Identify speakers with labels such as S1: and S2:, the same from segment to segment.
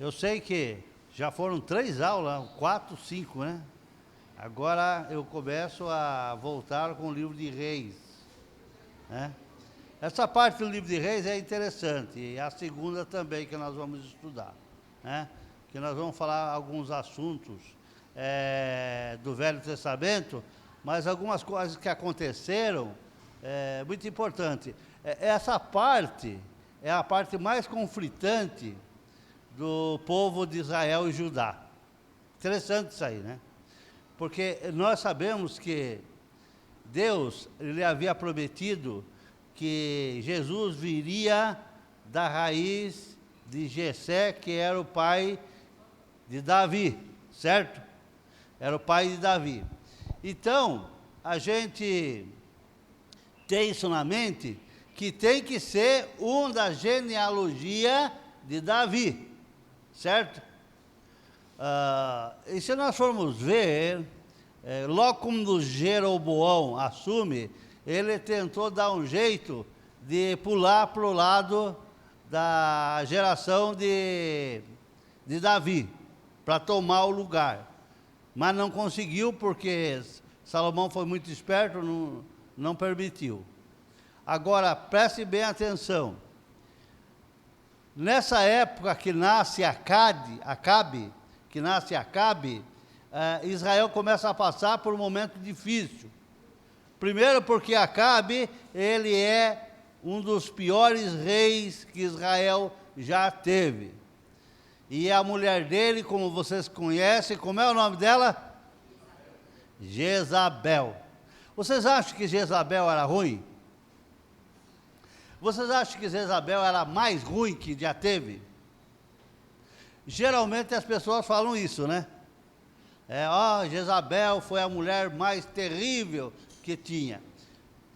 S1: Eu sei que já foram 3 aulas, 4, 5, né? Agora eu começo a voltar com o livro de Reis, né? Essa parte do livro de Reis é interessante, e a segunda também que nós vamos estudar, né? Que nós vamos falar alguns assuntos do Velho Testamento, mas algumas coisas que aconteceram, muito importante. Essa parte é a parte mais conflitante do povo de Israel e Judá. Interessante isso aí, né? Porque nós sabemos que Deus, ele havia prometido que Jesus viria da raiz de Jessé, que era o pai de Davi, certo? Era o pai de Davi. Então, a gente tem isso na mente, que tem que ser um da genealogia de Davi, certo? E se nós formos ver, logo como Jeroboão assume, ele tentou dar um jeito de pular para o lado da geração de Davi, para tomar o lugar. Mas não conseguiu, porque Salomão foi muito esperto, não permitiu. Agora, preste bem atenção. Nessa época que nasce Acabe, Israel começa a passar por um momento difícil. Primeiro porque Acabe, ele é um dos piores reis que Israel já teve. E a mulher dele, como vocês conhecem, como é o nome dela? Jezabel. Vocês acham que Jezabel era ruim? Vocês acham que Jezabel era mais ruim que já teve? Geralmente as pessoas falam isso, né? Jezabel foi a mulher mais terrível que tinha.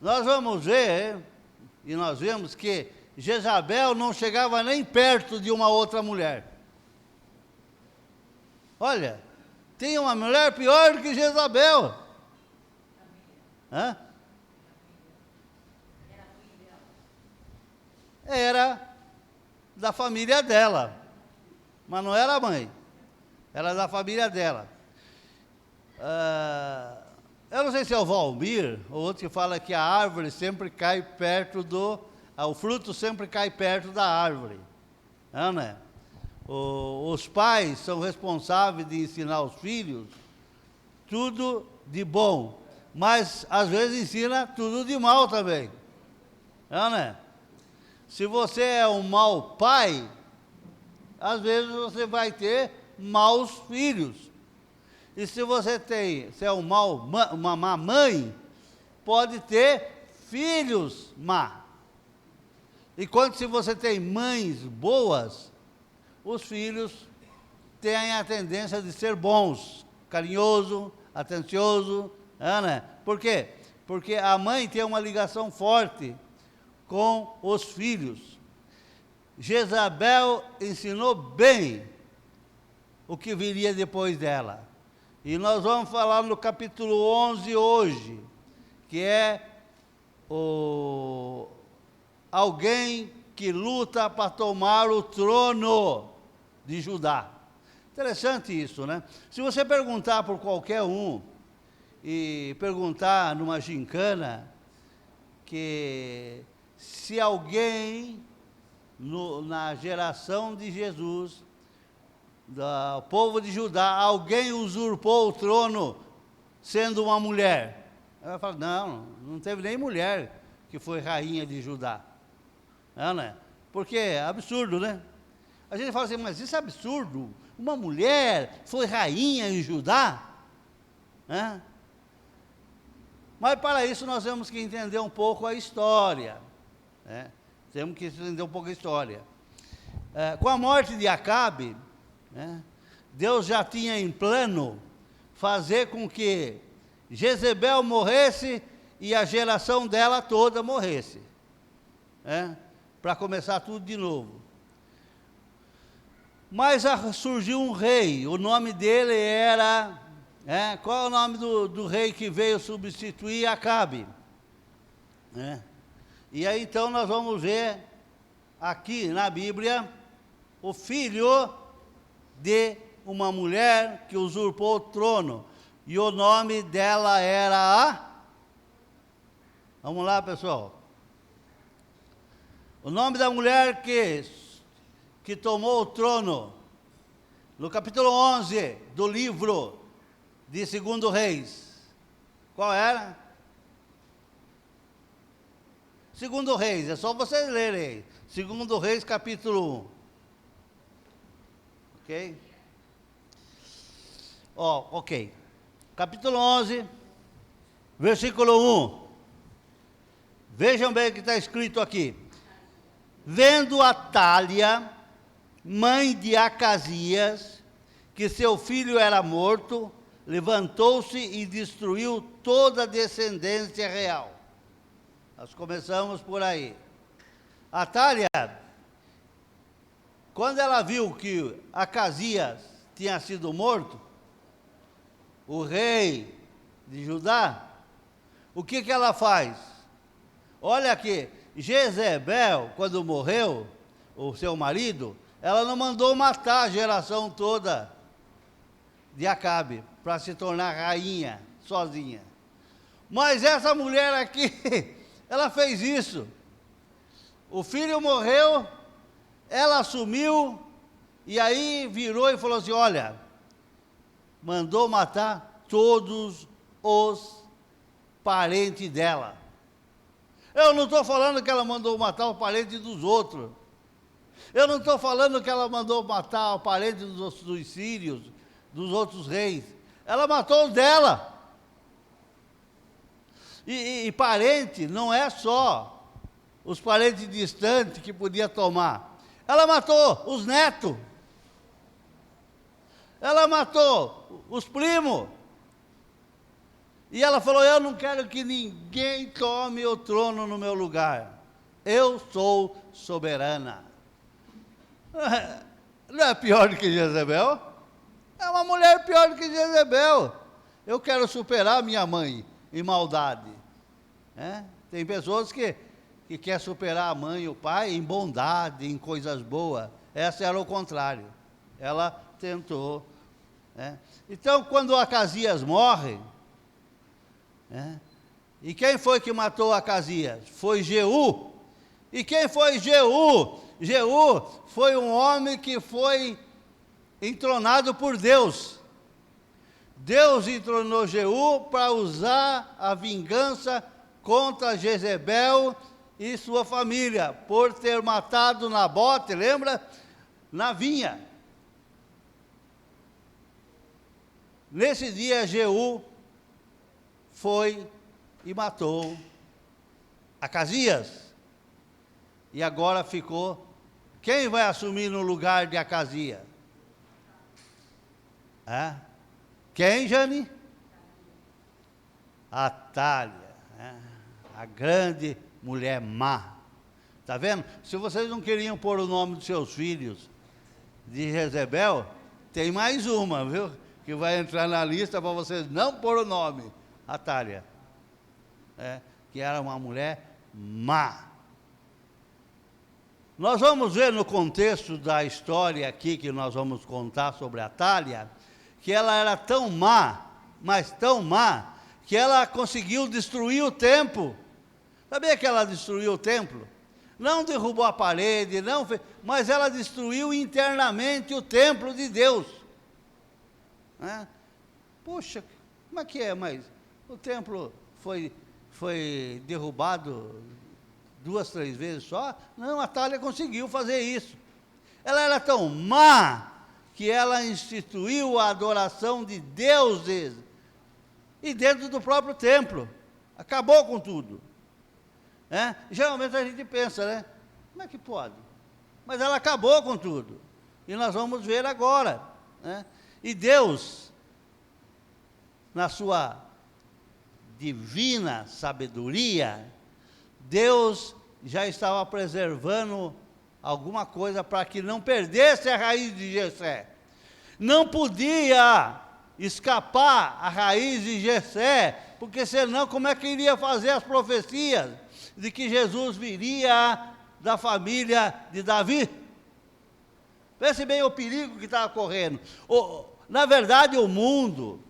S1: Nós vamos ver, e nós vemos que Jezabel não chegava nem perto de uma outra mulher. Olha, tem uma mulher pior do que Jezabel. Hã? Era da família dela, mas não era a mãe, era da família dela. Eu não sei se é o Valmir, ou outro que fala que a árvore sempre cai perto o fruto sempre cai perto da árvore, não é? Os pais são responsáveis de ensinar os filhos tudo de bom, mas às vezes ensina tudo de mal também, não é? Se você é um mau pai, às vezes você vai ter maus filhos. E se você é uma má mãe, pode ter filhos má. Enquanto se você tem mães boas, os filhos têm a tendência de ser bons, carinhoso, atencioso, né? Por quê? Porque a mãe tem uma ligação forte com os filhos. Jezabel ensinou bem o que viria depois dela. E nós vamos falar no capítulo 11 hoje, que é alguém que luta para tomar o trono de Judá. Interessante isso, né? Se você perguntar por qualquer um, e perguntar numa gincana, que se alguém na geração de Jesus, do povo de Judá, alguém usurpou o trono sendo uma mulher, ela fala, não teve nem mulher que foi rainha de Judá, não é? Porque é absurdo, né? A gente fala assim, mas isso é absurdo, uma mulher foi rainha em Judá, né? Mas para isso nós temos que entender um pouco a história, né? Temos que entender um pouco a história. Com a morte de Acabe, né, Deus já tinha em plano fazer com que Jezebel morresse e a geração dela toda morresse, né, para começar tudo de novo. Mas surgiu um rei, o nome dele era... qual é o nome do rei que veio substituir Acabe? E aí então nós vamos ver aqui na Bíblia o filho de uma mulher que usurpou o trono. E o nome dela era a... Vamos lá, pessoal. O nome da mulher que tomou o trono, no capítulo 11 do livro de 2 Reis. Qual era? 2 Reis, é só vocês lerem. 2 Reis, capítulo 1. Ok? Ok. Capítulo 11, versículo 1. Vejam bem o que está escrito aqui. Vendo Atália, mãe de Acasias, que seu filho era morto, levantou-se e destruiu toda a descendência real. Nós começamos por aí. Atália, quando ela viu que Acasias tinha sido morto, o rei de Judá, o que ela faz? Olha aqui, Jezebel, quando morreu, o seu marido, ela não mandou matar a geração toda de Acabe, para se tornar rainha, sozinha. Mas essa mulher aqui, ela fez isso. O filho morreu, ela assumiu, e aí virou e falou assim, olha, mandou matar todos os parentes dela. Eu não estou falando que ela mandou matar o parente dos outros. Eu não estou falando que ela mandou matar o parente dos sírios, dos outros reis. Ela matou os dela. E parente não é só os parentes distantes que podia tomar. Ela matou os netos. Ela matou os primos. E ela falou, eu não quero que ninguém tome o trono no meu lugar. Eu sou soberana. Não é pior do que Jezebel? É uma mulher pior do que Jezebel. Eu quero superar minha mãe em maldade. Tem pessoas que querem superar a mãe e o pai em bondade, em coisas boas. Essa era o contrário. Ela tentou. Então, quando Acasias morre, e quem foi que matou Acasias? Foi Jeú. E quem foi Jeú? Jeú foi um homem que foi entronado por Deus. Deus entronou Jeú para usar a vingança contra Jezebel e sua família, por ter matado Nabote, lembra? Na vinha. Nesse dia, Jeú foi e matou Acasias. E agora ficou, quem vai assumir no lugar de Acasias? Quem, Jane? Atália, a grande mulher má. Está vendo? Se vocês não queriam pôr o nome dos seus filhos de Jezebel, tem mais uma, viu? Que vai entrar na lista para vocês não pôr o nome. Atália, que era uma mulher má. Nós vamos ver no contexto da história aqui, que nós vamos contar sobre Atália, que ela era tão má, mas tão má, que ela conseguiu destruir o templo. Sabia que ela destruiu o templo? Não derrubou a parede, não fez, mas ela destruiu internamente o templo de Deus. Puxa, como é que é, mas o templo foi derrubado 2, 3 vezes só? Não, a Atália conseguiu fazer isso. Ela era tão má que ela instituiu a adoração de deuses e dentro do próprio templo. Acabou com tudo. Geralmente a gente pensa, né? Como é que pode? Mas ela acabou com tudo. E nós vamos ver agora. E Deus, na sua divina sabedoria, Deus já estava preservando alguma coisa para que não perdesse a raiz de Jessé. Não podia escapar a raiz de Jessé, porque senão como é que iria fazer as profecias de que Jesus viria da família de Davi? Pense bem o perigo que estava correndo. Na verdade, o mundo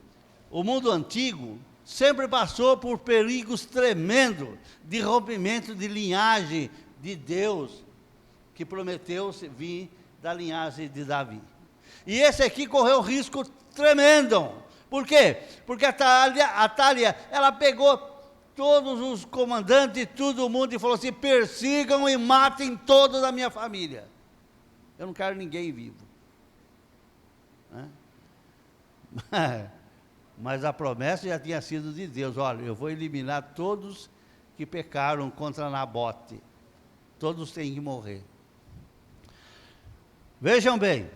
S1: antigo, sempre passou por perigos tremendos de rompimento de linhagem de Deus, que prometeu vir da linhagem de Davi. E esse aqui correu risco tremendo. Por quê? Porque a Atália, ela pegou todos os comandantes, todo mundo, e falou assim: persigam e matem todos da minha família. Eu não quero ninguém vivo. Mas a promessa já tinha sido de Deus: olha, eu vou eliminar todos que pecaram contra Nabote. Todos têm que morrer. Vejam bem,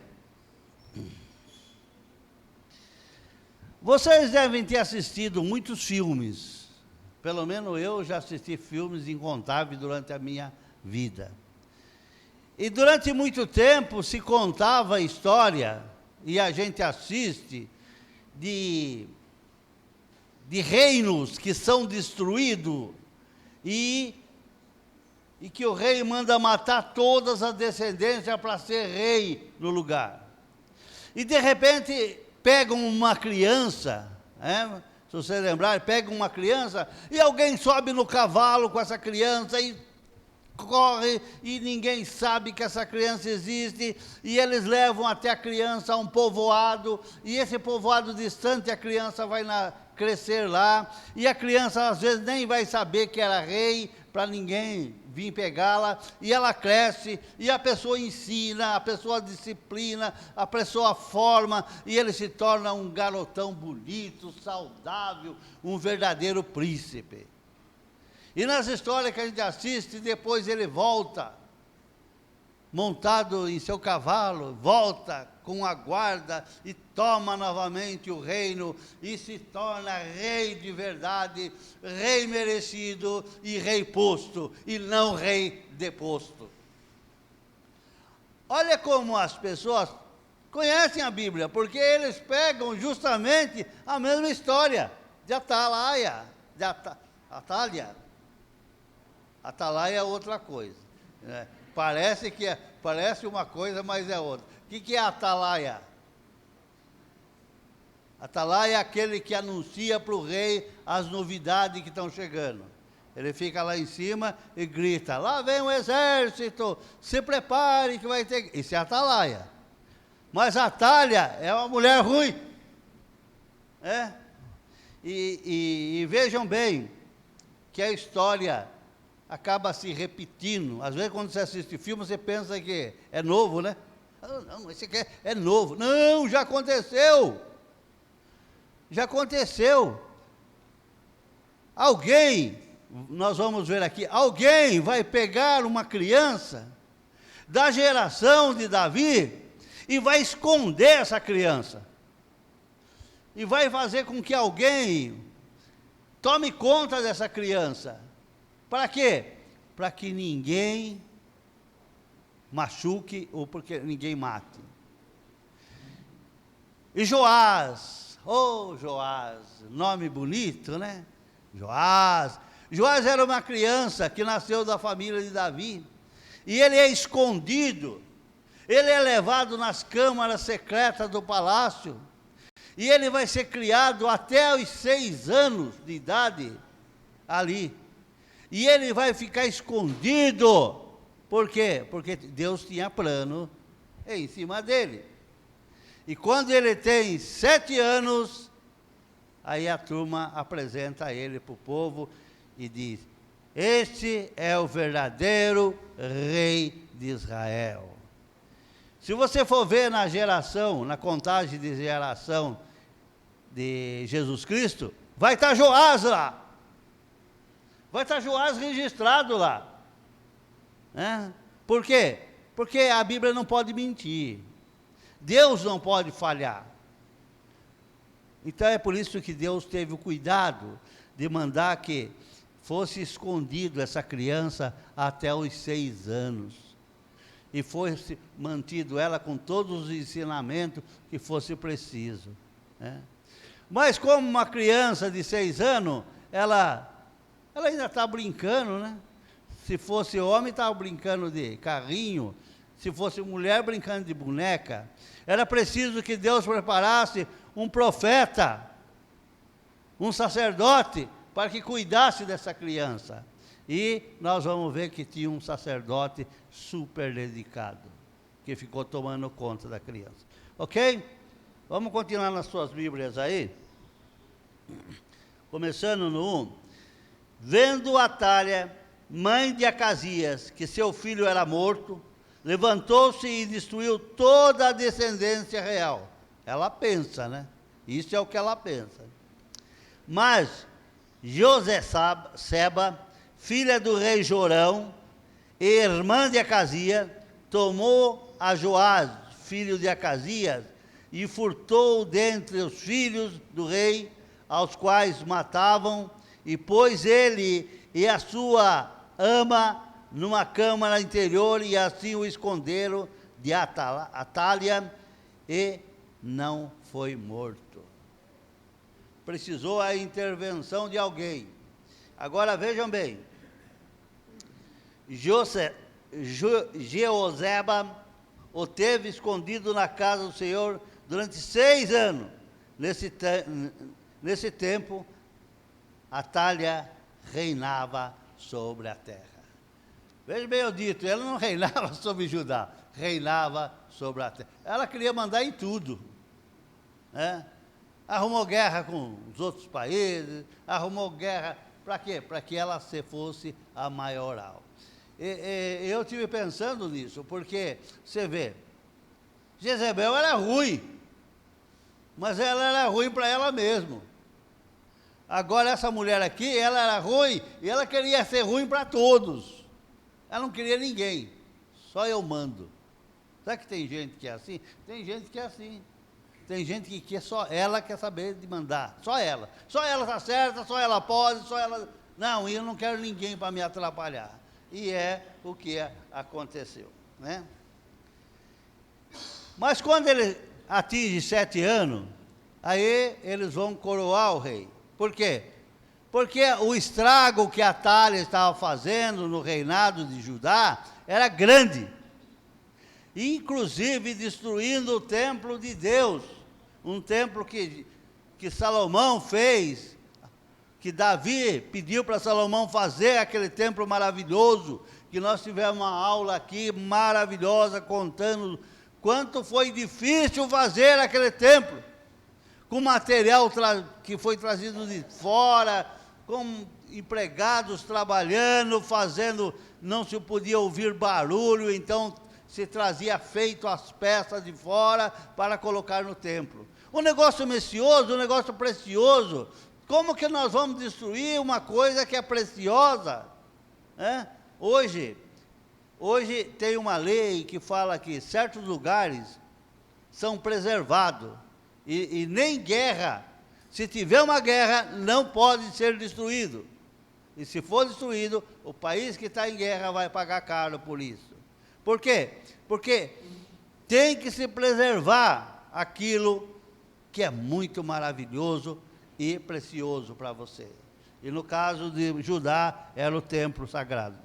S1: vocês devem ter assistido muitos filmes, pelo menos eu já assisti filmes incontáveis durante a minha vida. E durante muito tempo se contava a história, e a gente assiste, de reinos que são destruídos e que o rei manda matar todas as descendências para ser rei no lugar. E de repente pegam uma criança, se você lembrar, pegam uma criança e alguém sobe no cavalo com essa criança e corre, e ninguém sabe que essa criança existe, e eles levam até a criança a um povoado, e esse povoado distante a criança vai crescer lá, e a criança às vezes nem vai saber que era rei, para ninguém vir pegá-la, e ela cresce, e a pessoa ensina, a pessoa disciplina, a pessoa forma, e ele se torna um garotão bonito, saudável, um verdadeiro príncipe. E nas histórias que a gente assiste, depois ele volta, montado em seu cavalo, volta com a guarda e toma novamente o reino e se torna rei de verdade, rei merecido e rei posto, e não rei deposto. Olha como as pessoas conhecem a Bíblia, porque eles pegam justamente a mesma história de Atália. Atalaia é outra coisa, né? Parece uma coisa, mas é outra. O que é Atalaia? Atalaia é aquele que anuncia para o rei as novidades que estão chegando. Ele fica lá em cima e grita: lá vem um exército, se prepare que vai ter... Isso é Atalaia. Mas Atália é uma mulher ruim. E vejam bem que a história acaba se repetindo. Às vezes, quando você assiste filme, você pensa que é novo, né? Não, esse aqui é novo. Não, já aconteceu. Já aconteceu. Alguém, nós vamos ver aqui, alguém vai pegar uma criança da geração de Davi e vai esconder essa criança. E vai fazer com que alguém tome conta dessa criança. Para quê? Para que ninguém machuque ou porque ninguém mate. E Joás, Joás, nome bonito, né? Joás era uma criança que nasceu da família de Davi, e ele é escondido, ele é levado nas câmaras secretas do palácio, e ele vai ser criado até os 6 anos de idade ali. E ele vai ficar escondido. Por quê? Porque Deus tinha plano em cima dele. E quando ele tem 7 anos, aí a turma apresenta ele para o povo e diz: este é o verdadeiro rei de Israel. Se você for ver na contagem de geração de Jesus Cristo, vai estar Joás lá. Vai estar Joás registrado lá. Por quê? Porque a Bíblia não pode mentir. Deus não pode falhar. Então é por isso que Deus teve o cuidado de mandar que fosse escondido essa criança até os 6 anos. E fosse mantido ela com todos os ensinamentos que fosse preciso. Mas como uma criança de 6 anos, ela ainda está brincando, né? Se fosse homem, estava brincando de carrinho. se fosse mulher brincando de boneca, era preciso que Deus preparasse um profeta, um sacerdote, para que cuidasse dessa criança. E nós vamos ver que tinha um sacerdote super dedicado, que ficou tomando conta da criança. Ok? Vamos continuar nas suas Bíblias aí. Começando no 1. Vendo Atália, mãe de Acasias, que seu filho era morto, levantou-se e destruiu toda a descendência real. Ela pensa, né? Isso é o que ela pensa. Mas José-Seba, filha do rei Jorão, e irmã de Acasias, tomou a Joás, filho de Acasias, e furtou dentre os filhos do rei, aos quais matavam, e pôs ele e a sua ama numa câmara interior, e assim o esconderam de Atália, e não foi morto. Precisou a intervenção de alguém. Agora vejam bem, Jeozeba o teve escondido na casa do Senhor durante 6 anos. Nesse tempo, Atália reinava sobre a terra. Veja bem eu dito, ela não reinava sobre Judá, reinava sobre a terra. Ela queria mandar em tudo, né? Arrumou guerra com os outros países, arrumou guerra, para quê? Para que ela fosse a maioral. Eu estive pensando nisso, porque, você vê, Jezebel era ruim, mas ela era ruim para ela mesma. Agora essa mulher aqui, ela era ruim, e ela queria ser ruim para todos. Ela não queria ninguém, só eu mando. Sabe que tem gente que é assim? Tem gente que é assim. Tem gente que só ela quer saber de mandar, só ela. Só ela está certa, só ela pode, só ela... Não, eu não quero ninguém para me atrapalhar. E é o que aconteceu, né? Mas quando ele atinge 7 anos, aí eles vão coroar o rei. Por quê? Porque o estrago que Atália estava fazendo no reinado de Judá era grande. Inclusive destruindo o templo de Deus. Um templo que Salomão fez, que Davi pediu para Salomão fazer aquele templo maravilhoso, que nós tivemos uma aula aqui maravilhosa contando quanto foi difícil fazer aquele templo, com material que foi trazido de fora, com empregados trabalhando, fazendo, não se podia ouvir barulho, então se trazia feito as peças de fora para colocar no templo. Um negócio precioso, um negócio precioso. Como que nós vamos destruir uma coisa que é preciosa? Hoje tem uma lei que fala que certos lugares são preservados. E nem guerra, se tiver uma guerra, não pode ser destruído. E se for destruído, o país que está em guerra vai pagar caro por isso. Por quê? Porque tem que se preservar aquilo que é muito maravilhoso e precioso para você. E no caso de Judá, era o templo sagrado.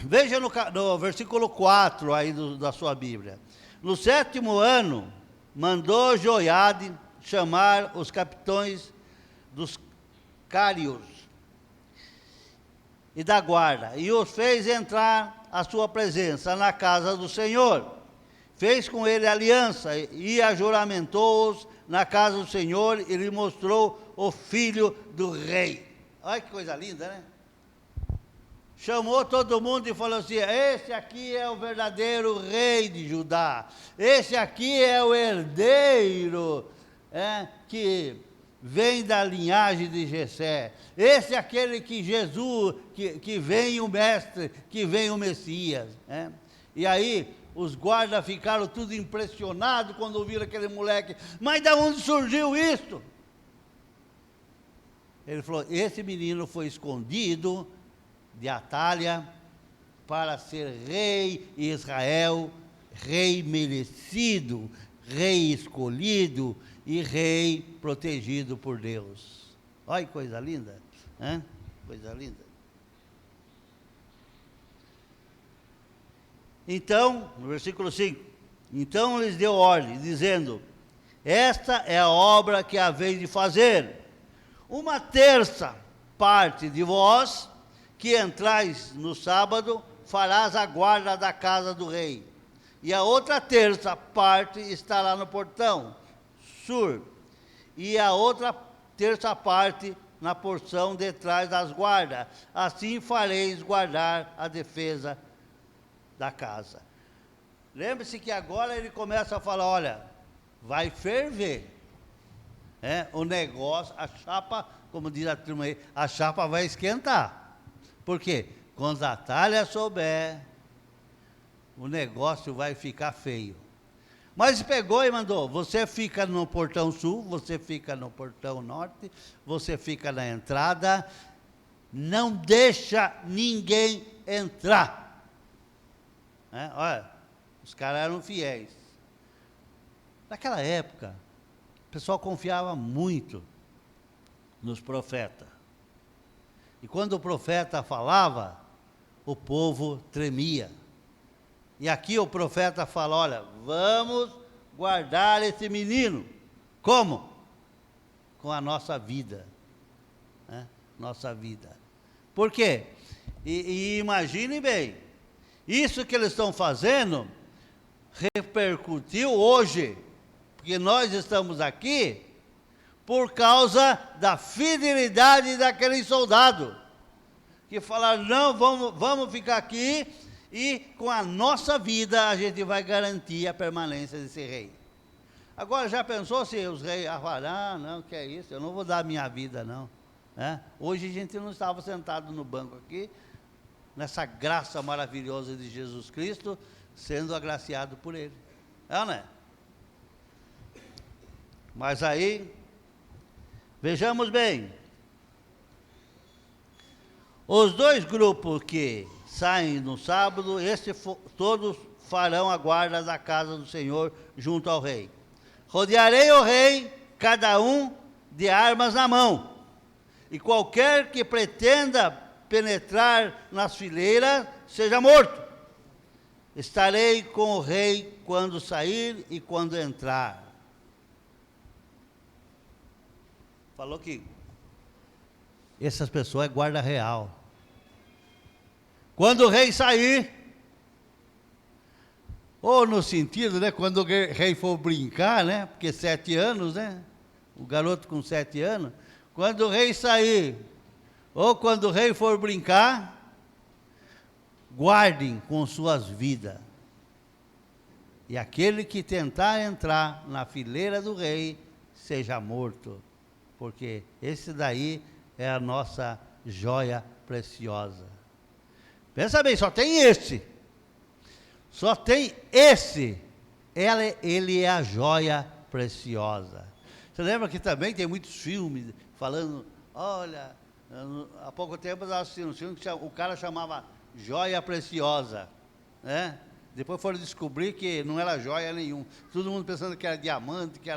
S1: Veja no versículo 4 aí da sua Bíblia. No 7º ano, mandou Joiade chamar os capitães dos cários e da guarda, e os fez entrar à sua presença na casa do Senhor. Fez com ele aliança e ajuramentou-os na casa do Senhor, e lhe mostrou o filho do rei. Olha que coisa linda, né? Chamou todo mundo e falou assim: esse aqui é o verdadeiro rei de Judá, esse aqui é o herdeiro que vem da linhagem de Jessé, esse é aquele que Jesus, que vem o mestre, que vem o Messias. E aí os guardas ficaram tudo impressionados quando ouviram aquele moleque. Mas de onde surgiu isso? Ele falou: esse menino foi escondido de Atália para ser rei em Israel, rei merecido, rei escolhido e rei protegido por Deus. Olha que coisa linda, Coisa linda. Então, no versículo 5, então lhes deu ordem, dizendo: esta é a obra que haveis de fazer. Uma terça parte de vós que entrais no sábado, farás a guarda da casa do rei. E a outra terça parte estará no portão sul, e a outra terça parte na porção de trás das guardas. Assim fareis guardar a defesa da casa. Lembre-se que agora ele começa a falar: olha, vai ferver. O negócio, a chapa, como diz a turma aí, a chapa vai esquentar. Por quê? Quando a talha souber, o negócio vai ficar feio. Mas pegou e mandou: você fica no portão sul, você fica no portão norte, você fica na entrada, não deixa ninguém entrar. Olha, os caras eram fiéis. Naquela época, o pessoal confiava muito nos profetas. E quando o profeta falava, o povo tremia. E aqui o profeta fala: olha, vamos guardar esse menino. Como? Com a nossa vida. Nossa vida. Por quê? E imagine bem, isso que eles estão fazendo repercutiu hoje, porque nós estamos aqui por causa da fidelidade daquele soldado, que falaram: não, vamos ficar aqui, e com a nossa vida a gente vai garantir a permanência desse rei. Agora, já pensou se os reis falaram: não, que é isso, eu não vou dar a minha vida, não. Hoje a gente não estava sentado no banco aqui, nessa graça maravilhosa de Jesus Cristo, sendo agraciado por ele. Não é? Mas aí, vejamos bem, os dois grupos que saem no sábado, todos farão a guarda da casa do Senhor junto ao rei. Rodearei o rei, cada um de armas na mão, e qualquer que pretenda penetrar nas fileiras, seja morto. Estarei com o rei quando sair e quando entrar. Falou que essas pessoas é guarda real. Quando o rei sair, ou no sentido, quando o rei for brincar, porque 7 anos, o garoto com 7 anos, quando o rei sair, ou quando o rei for brincar, guardem com suas vidas. E aquele que tentar entrar na fileira do rei, seja morto. Porque esse daí é a nossa joia preciosa. Pensa bem, só tem esse. Só tem esse. Ele é a joia preciosa. Você lembra que também tem muitos filmes falando: olha, há pouco tempo eu estava assistindo um filme que o cara chamava Joia Preciosa. Depois foram descobrir que não era joia nenhum. Todo mundo pensando que era diamante, que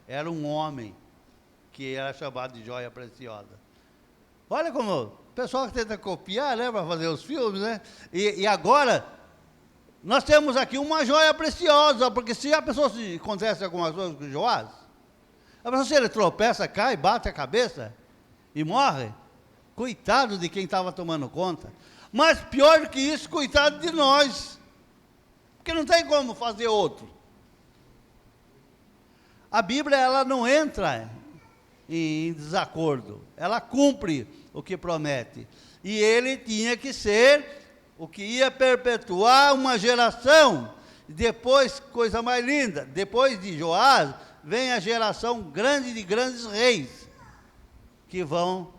S1: era um homem que era chamado de joia preciosa. Olha como o pessoal tenta copiar, para fazer os filmes, E agora, nós temos aqui uma joia preciosa, porque se a pessoa acontece alguma coisa com o Joás, a pessoa, se ele tropeça, cai, bate a cabeça e morre, coitado de quem estava tomando conta. Mas pior do que isso, coitado de nós, porque não tem como fazer outro. A Bíblia, ela não entra em desacordo, ela cumpre o que promete. E ele tinha que ser o que ia perpetuar uma geração. Depois, coisa mais linda, depois de Joás, vem a geração grande de grandes reis, que vão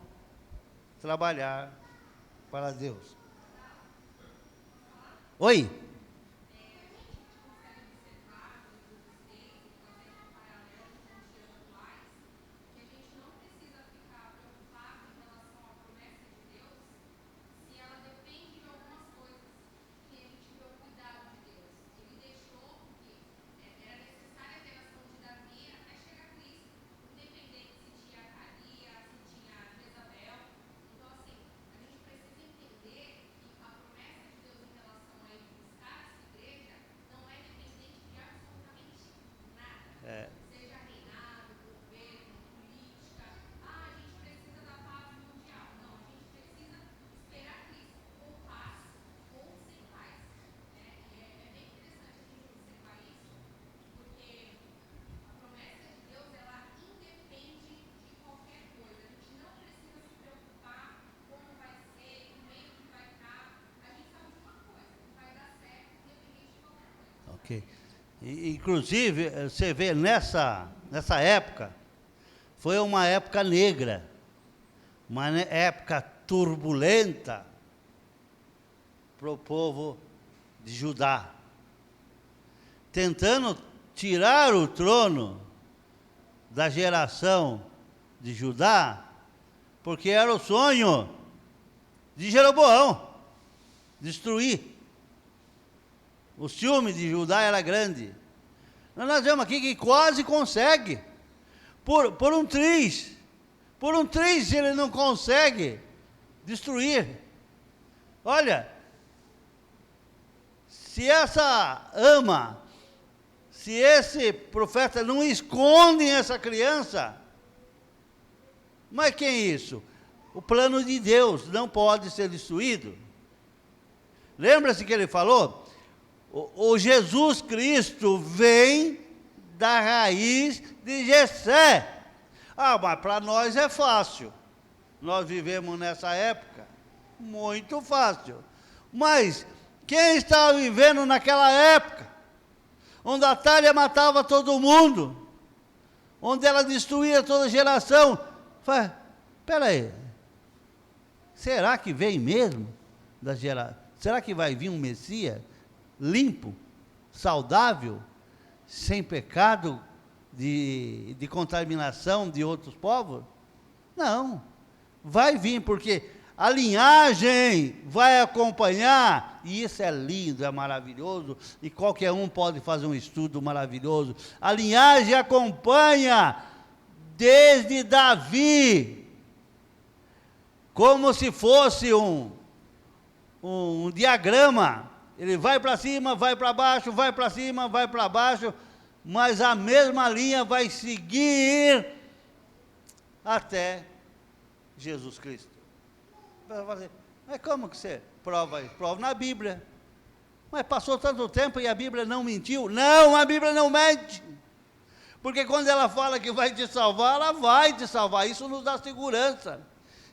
S1: trabalhar para Deus. Oi? Ok. Inclusive, você vê nessa época, foi uma época negra, uma época turbulenta para o povo de Judá, tentando tirar o trono da geração de Judá, porque era o sonho de Jeroboão, destruir. O ciúme de Judá era grande. Nós vemos aqui que quase consegue, por um triz ele não consegue destruir. Olha, se esse profeta não esconde essa criança, mas quem é isso? O plano de Deus não pode ser destruído. Lembra-se que ele falou? O Jesus Cristo vem da raiz de Jessé. Mas para nós é fácil. Nós vivemos nessa época, muito fácil. Mas quem estava vivendo naquela época, onde a Atália matava todo mundo, onde ela destruía toda a geração, fala, espera aí, será que vem mesmo da geração? Será que vai vir um Messias limpo, saudável, sem pecado de contaminação de outros povos? Não, vai vir, porque a linhagem vai acompanhar, e isso é lindo, é maravilhoso, e qualquer um pode fazer um estudo maravilhoso. A linhagem acompanha desde Davi, como se fosse um diagrama. Ele vai para cima, vai para baixo, vai para cima, vai para baixo, mas a mesma linha vai seguir até Jesus Cristo. Mas como que você prova isso? Prova na Bíblia. Mas passou tanto tempo e a Bíblia não mentiu? Não, a Bíblia não mente. Porque quando ela fala que vai te salvar, ela vai te salvar. Isso nos dá segurança,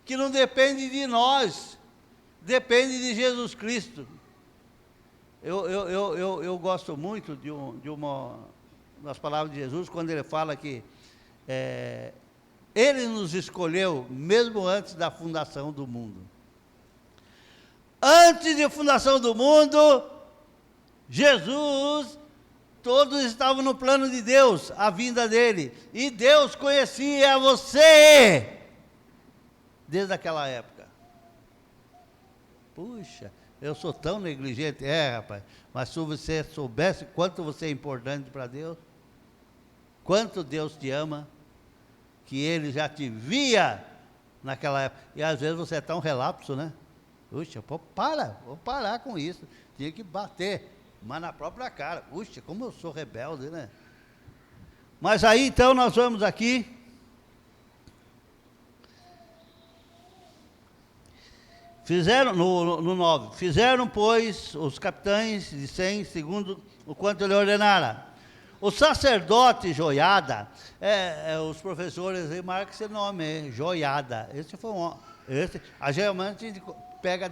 S1: que não depende de nós, depende de Jesus Cristo. Eu gosto muito de uma das palavras de Jesus, quando ele fala que ele nos escolheu mesmo antes da fundação do mundo. Antes da fundação do mundo, Jesus, todos estavam no plano de Deus, a vinda dele. E Deus conhecia você desde aquela época. Puxa, eu sou tão negligente. Rapaz, mas se você soubesse quanto você é importante para Deus, quanto Deus te ama, que Ele já te via naquela época. E às vezes você é tão relapso, né? Puxa, vou parar com isso. Tinha que bater, mas na própria cara. Puxa, como eu sou rebelde, né? Mas aí então nós vamos aqui. Fizeram, no 9, fizeram, pois, os capitães de 100, segundo o quanto ele ordenara. O sacerdote Joiada, os professores remarcam esse nome, Joiada. Esse foi geralmente a gente pega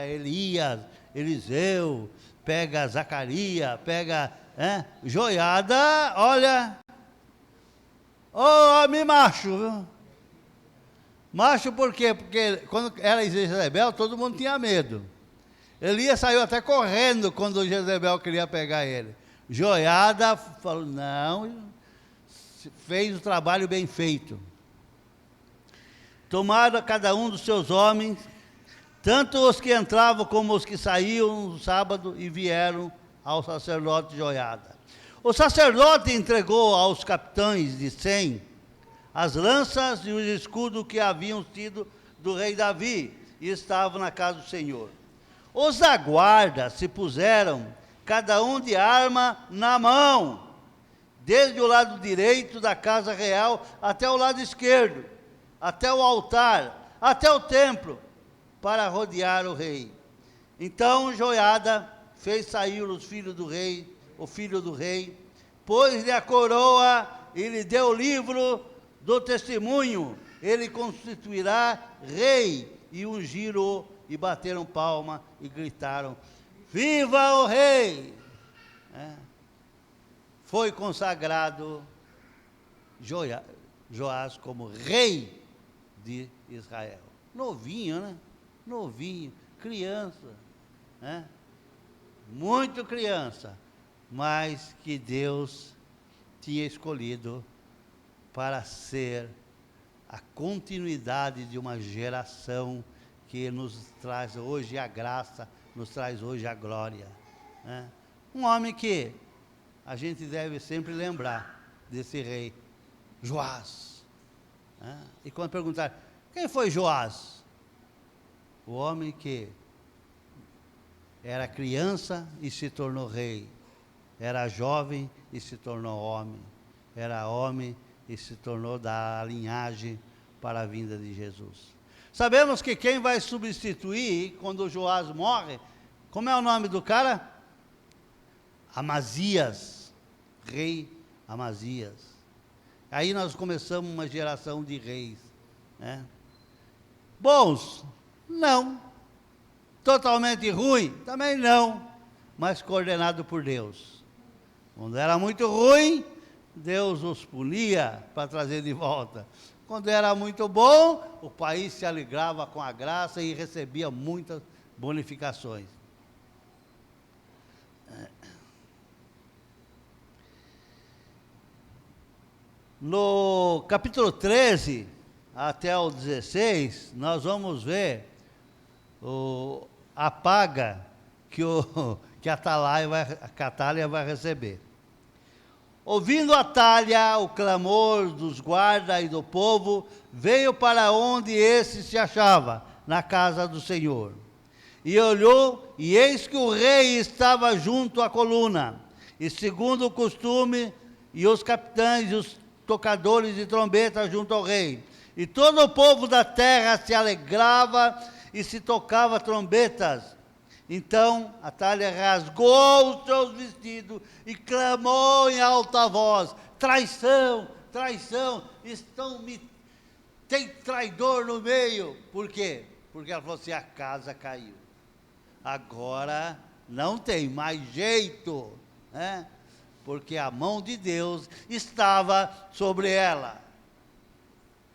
S1: Elias, Eliseu, pega Zacarias, pega Joiada, olha, homem macho, viu? Macho por quê? Porque quando era Jezebel, todo mundo tinha medo. Elias saiu até correndo quando Jezebel queria pegar ele. Joiada falou, não, fez o trabalho bem feito. Tomaram cada um dos seus homens, tanto os que entravam como os que saíam no sábado, e vieram ao sacerdote Joiada. O sacerdote entregou aos capitães de 100 as lanças e os escudos que haviam sido do rei Davi, e estavam na casa do Senhor. Os da guarda se puseram, cada um de arma na mão, desde o lado direito da casa real até o lado esquerdo, até o altar, até o templo, para rodear o rei. Então Joiada fez sair os filhos do rei, o filho do rei, pôs-lhe a coroa e lhe deu o livro do testemunho. Ele constituirá rei, e ungiram e bateram palma e gritaram, viva o rei! foi consagrado Joás como rei de Israel. Novinho, né? Novinho, criança, né? Muito criança, mas que Deus tinha escolhido para ser a continuidade de uma geração que nos traz hoje a graça, nos traz hoje a glória, né? Um homem que a gente deve sempre lembrar desse rei, Joás, né? E quando perguntar, quem foi Joás? O homem que era criança e se tornou rei, era jovem e se tornou homem, era homem e se tornou da linhagem para a vinda de Jesus. Sabemos que quem vai substituir quando Joás morre, como é o nome do cara? Amazias, rei Amazias. Aí nós começamos uma geração de reis, né? Bons? Não. Totalmente ruim? Também não. Mas coordenado por Deus. Quando era muito ruim, Deus os punia para trazer de volta. Quando era muito bom, o país se alegrava com a graça e recebia muitas bonificações. No capítulo 13 até o 16, nós vamos ver a paga que a Atália vai receber. Ouvindo Atália o clamor dos guardas e do povo, veio para onde esse se achava, na casa do Senhor. E olhou, e eis que o rei estava junto à coluna, e segundo o costume, e os capitães e os tocadores de trombeta junto ao rei. E todo o povo da terra se alegrava e se tocava trombetas. Então Atália rasgou os seus vestidos e clamou em alta voz: traição, traição, tem traidor no meio. Por quê? Porque ela falou assim: a casa caiu. Agora não tem mais jeito, né? Porque a mão de Deus estava sobre ela.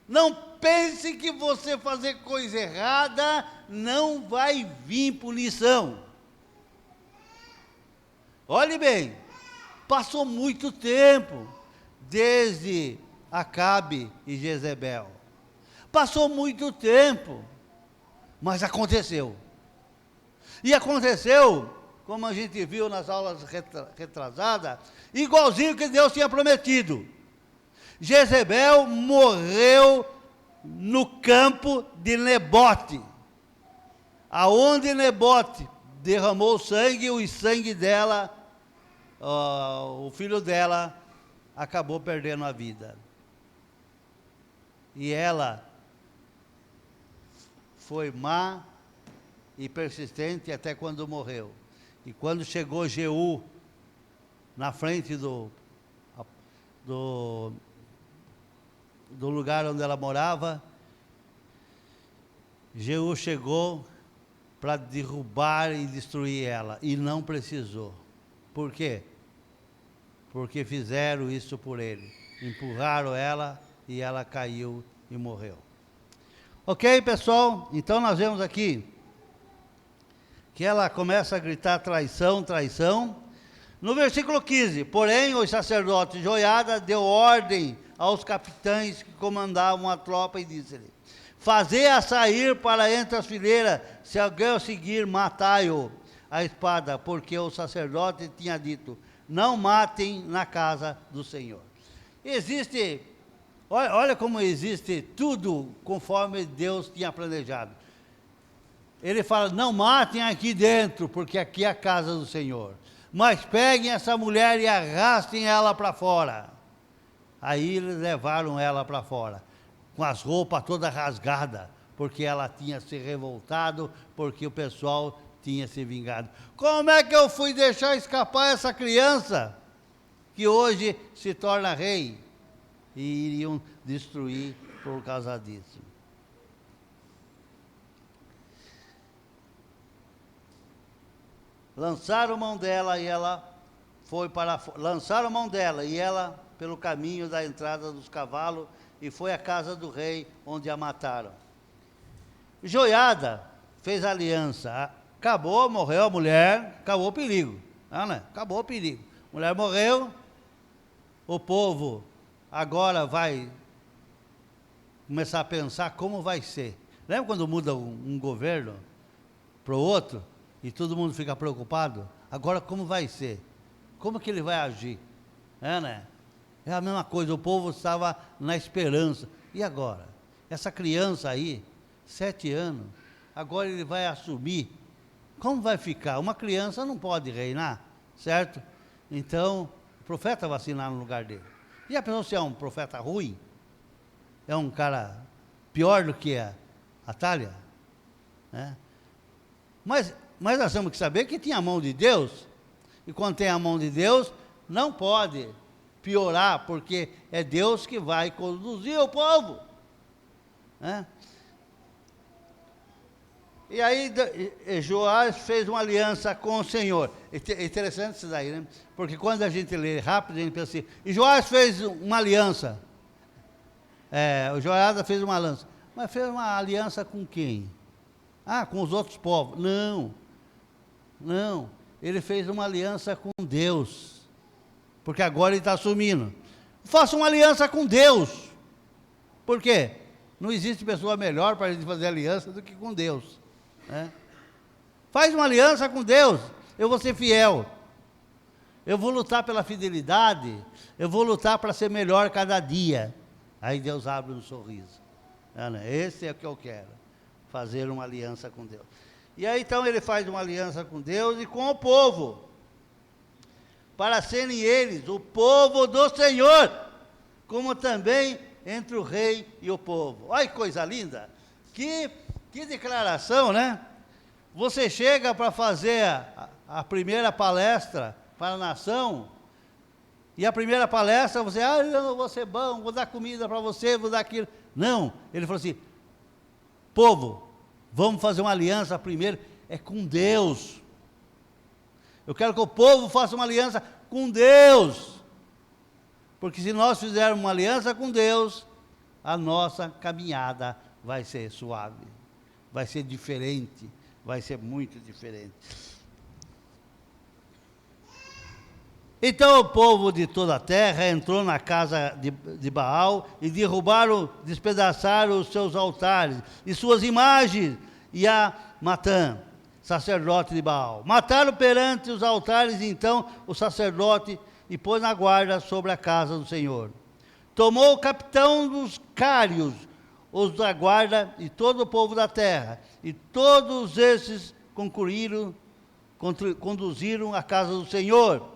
S1: Não pense que você fazer coisa errada não vai vir punição. Olhe bem, passou muito tempo desde Acabe e Jezebel. Passou muito tempo, mas aconteceu. E aconteceu, como a gente viu nas aulas retrasadas, igualzinho que Deus tinha prometido. Jezebel morreu no campo de Nebote, aonde Nebote derramou sangue, o sangue dela, o filho dela, acabou perdendo a vida. E ela foi má e persistente até quando morreu. E quando chegou Jeú na frente do lugar onde ela morava, Jeú chegou para derrubar e destruir ela, e não precisou. Por quê? Porque fizeram isso por ele. Empurraram ela e ela caiu e morreu. Ok, pessoal? Então nós vemos aqui que ela começa a gritar traição, traição. No versículo 15, porém o sacerdote Joiada deu ordem aos capitães que comandavam a tropa e disse-lhe: fazei-a sair para entre as fileiras, se alguém o seguir, matai-o a espada, porque o sacerdote tinha dito: não matem na casa do Senhor. Existe, olha como existe tudo conforme Deus tinha planejado. Ele fala: não matem aqui dentro, porque aqui é a casa do Senhor. Mas peguem essa mulher e arrastem ela para fora. Aí eles levaram ela para fora, com as roupas todas rasgadas, porque ela tinha se revoltado, porque o pessoal tinha se vingado. Como é que eu fui deixar escapar essa criança, que hoje se torna rei? E iriam destruir por causa disso. Lançaram mão dela e ela foi para lançar a mão dela, e ela pelo caminho da entrada dos cavalos, e foi à casa do rei, onde a mataram. Joiada fez aliança, acabou, morreu a mulher, acabou o perigo, né? Acabou o perigo. A mulher morreu, o povo agora vai começar a pensar como vai ser. Lembra quando muda um governo para o outro, e todo mundo fica preocupado? Agora como vai ser? Como que ele vai agir? Né? É a mesma coisa, o povo estava na esperança. E agora? Essa criança aí, 7 anos, agora ele vai assumir. Como vai ficar? Uma criança não pode reinar, certo? Então, o profeta vai assinar no lugar dele. E a pessoa se é um profeta ruim? É um cara pior do que a Atália? Né? Mas nós temos que saber que tinha a mão de Deus. E quando tem a mão de Deus, não pode piorar, porque é Deus que vai conduzir o povo. Né? E aí Joás fez uma aliança com o Senhor. É interessante isso daí, né? Porque quando a gente lê rápido, a gente pensa assim, e Joás fez uma aliança. O Joiada fez uma aliança. Mas fez uma aliança com quem? Com os outros povos. Não. Ele fez uma aliança com Deus. Porque agora ele está assumindo. Faça uma aliança com Deus. Por quê? Não existe pessoa melhor para a gente fazer aliança do que com Deus. Né? Faz uma aliança com Deus. Eu vou ser fiel. Eu vou lutar pela fidelidade. Eu vou lutar para ser melhor cada dia. Aí Deus abre um sorriso. Esse é o que eu quero. Fazer uma aliança com Deus. E aí então ele faz uma aliança com Deus e com o povo. Para serem eles o povo do Senhor. Como também entre o rei e o povo. Olha que coisa linda. Que declaração, né? Você chega para fazer a primeira palestra para a nação, e a primeira palestra você, eu não vou ser bom, vou dar comida para você, vou dar aquilo. Não, ele falou assim, povo, vamos fazer uma aliança primeiro, é com Deus. Eu quero que o povo faça uma aliança com Deus. Porque se nós fizermos uma aliança com Deus, a nossa caminhada vai ser suave, vai ser diferente, vai ser muito diferente. Então o povo de toda a terra entrou na casa de Baal e derrubaram, despedaçaram os seus altares e suas imagens, e a Matã, sacerdote de Baal. Mataram perante os altares, então, o sacerdote, e pôs na guarda sobre a casa do Senhor. Tomou o capitão dos cários, os da guarda, e todo o povo da terra, e todos esses conduziram a casa do Senhor.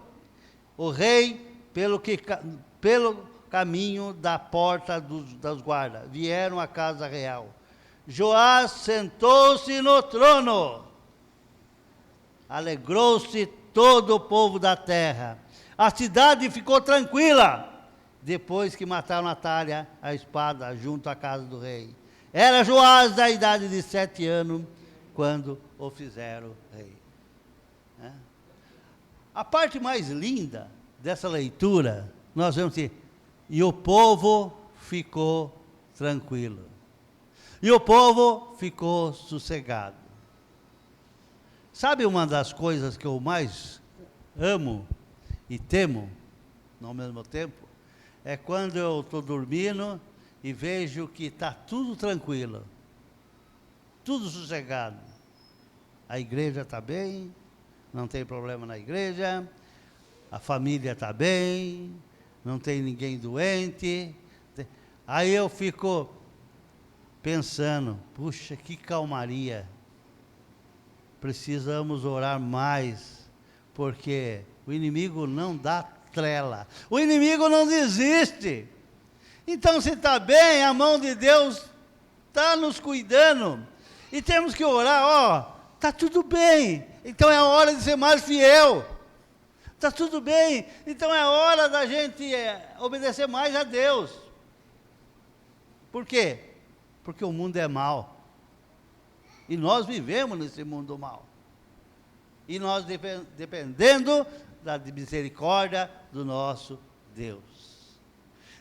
S1: O rei, pelo caminho da porta das guardas, vieram à casa real. Joás sentou-se no trono. Alegrou-se todo o povo da terra. A cidade ficou tranquila, depois que mataram Atália, a espada, junto à casa do rei. Era Joás da idade de 7 anos, quando o fizeram rei. A parte mais linda dessa leitura, nós vemos que, e o povo ficou tranquilo. E o povo ficou sossegado. Sabe uma das coisas que eu mais amo e temo, ao mesmo tempo, é quando eu estou dormindo e vejo que está tudo tranquilo, tudo sossegado. A igreja está bem, não tem problema na igreja, a família está bem, não tem ninguém doente. Aí eu fico pensando, puxa, que calmaria. Precisamos orar mais, porque o inimigo não dá trela, o inimigo não desiste. Então, se está bem, a mão de Deus está nos cuidando, e temos que orar, está tudo bem, então é a hora de ser mais fiel. Está tudo bem, então é hora da gente obedecer mais a Deus. Por quê? Porque o mundo é mau. E nós vivemos nesse mundo mau. E nós, dependendo da misericórdia do nosso Deus.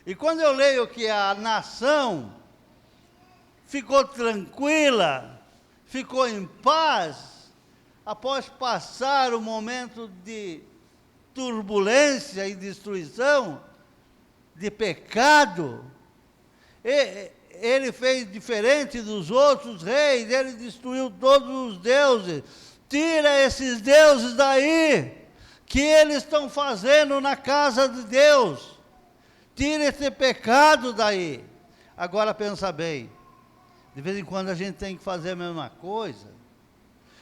S1: E quando eu leio que a nação ficou tranquila, ficou em paz, após passar o momento de turbulência e destruição, de pecado, ele fez diferente dos outros reis, ele destruiu todos os deuses. Tira esses deuses daí, que eles estão fazendo na casa de Deus. Tira esse pecado daí. Agora pensa bem, de vez em quando a gente tem que fazer a mesma coisa.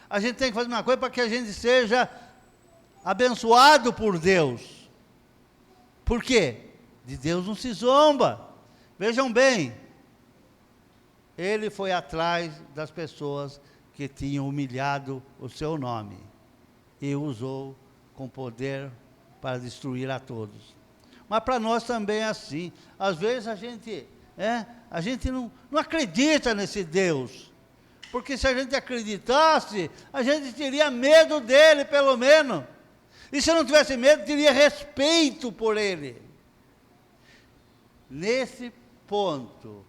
S1: A gente tem que fazer a mesma coisa para que a gente seja abençoado por Deus. Por quê? De Deus não se zomba. Vejam bem, ele foi atrás das pessoas que tinham humilhado o seu nome e usou com poder para destruir a todos. Mas para nós também é assim. Às vezes a gente não acredita nesse Deus, porque se a gente acreditasse, a gente teria medo dele, pelo menos. E se não tivesse medo, teria respeito por ele. Nesse ponto,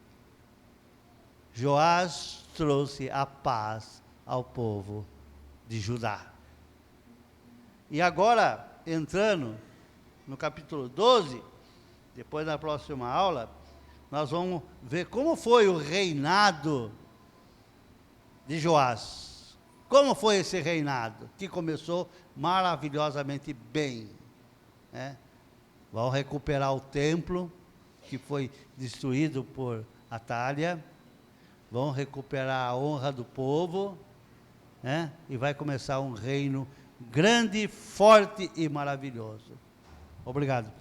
S1: Joás trouxe a paz ao povo de Judá. E agora, entrando no capítulo 12, depois na próxima aula, nós vamos ver como foi o reinado de Joás. Como foi esse reinado, que começou maravilhosamente bem. Vão recuperar o templo, que foi destruído por Atália, vão recuperar a honra do povo, e vai começar um reino grande, forte e maravilhoso. Obrigado.